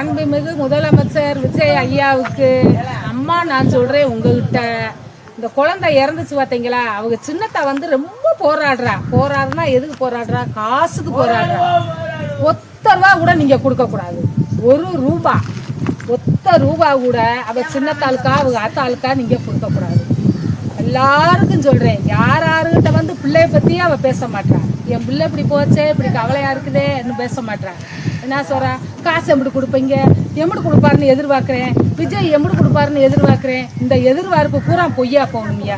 மாண்புமிகு முதலமைச்சர் விஜய் ஐயாவுக்கு அம்மா நான் சொல்றேன் உங்ககிட்ட, இந்த குழந்தை இறந்துச்சு பாத்தீங்களா, அவங்க சின்னத்தை வந்து ரொம்ப போராடுறா எதுக்கு போராடுறா, காசுக்கு போராடுறா. ஒத்த ரூபா கூட நீங்க கொடுக்க கூடாது, ஒரு ரூபா, ஒத்த ரூபா கூட அவ சின்னத்தாளுக்கா அவங்க ஆத்தாளுக்கா நீங்க கொடுக்க கூடாது. எல்லாருக்கும் சொல்றேன், யாருகிட்ட வந்து பிள்ளைய பத்தி அவ பேச மாட்டான். என் பிள்ளை இப்படி போச்சே, இப்படி கவலையா இருக்குதே பேச மாட்டான். என்ன சொல்ற, காசு எப்படி கொடுப்பீங்க, எப்படி கொடுப்பாருன்னு எதிர்பார்க்கிறேன், விஜய் எப்படி கொடுப்பாருன்னு எதிர்பார்க்கிறேன். இந்த எதிர்பார்ப்பு பூரா பொய்யா போகணுமியா,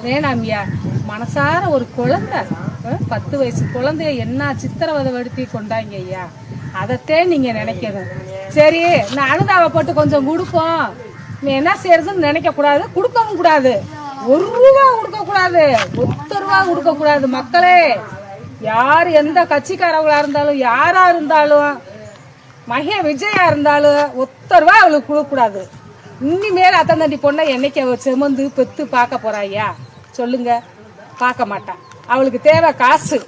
வேணாமியா. மனசார ஒரு குழந்தை, 10 வயசு குழந்தைய என்ன சித்திரவதை படுத்தி கொண்டாங்க ஐயா, அதத்தே நீங்க நினைக்கணும். சரி, நான் அனுதாவை போட்டு கொஞ்சம் கொடுப்போம், நீ என்ன செய்யறதுன்னு நினைக்க கூடாது, கொடுக்கவும் கூடாது. ஒரு ரூபா கொடுக்க கூடாது, ஒத்த ரூபா கொடுக்க கூடாது. மக்களே, யார் எந்த கட்சிக்காரவங்களா இருந்தாலும், யாரா இருந்தாலும், மகே விஜயா இருந்தாலும் ஒத்த ரூபா அவளுக்கு கொடுக்க கூடாது. இனிமேல் அத்தந்தாண்டி பொண்ணை என்னைக்கு அவ செமந்து பெத்து பார்க்க போறாயா சொல்லுங்க, பார்க்க மாட்டான். அவளுக்கு தேவை காசு,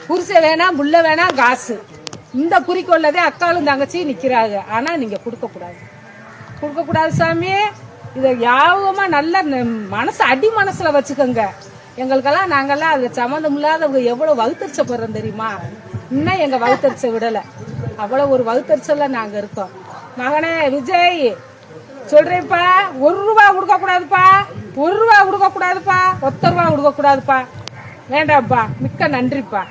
புருஷன் வேணாம், புள்ள வேணாம், காசு. இந்த குறிக்கோள்ளதே அக்காலும் தங்கச்சியும் நிக்கிறாங்க. ஆனா நீங்க கொடுக்க கூடாது சாமி. இதை யாவமா நல்ல மனசு அடி மனசுல வச்சுக்கோங்க. எங்களுக்கெல்லாம் நாங்கெல்லாம் அதுல சம்மந்தம் இல்லாதவங்க எவ்வளவு வகுத்தரிச்சப்படுறோம் தெரியுமா. இன்னும் எங்க வகுத்தரிச்ச விடல, அவ்வளவு ஒரு வகுத்தரிச்சல்ல நாங்க இருக்கோம். மகனே விஜய் சொல்றேன்ப்பா, ஒரு ரூபா கொடுக்க கூடாதுப்பா, ஒரு ரூபா கொடுக்க கூடாதுப்பா, ஒத்த ரூபா கொடுக்க கூடாதுப்பா. வேண்டாம்ப்பா, மிக்க நன்றிப்பா.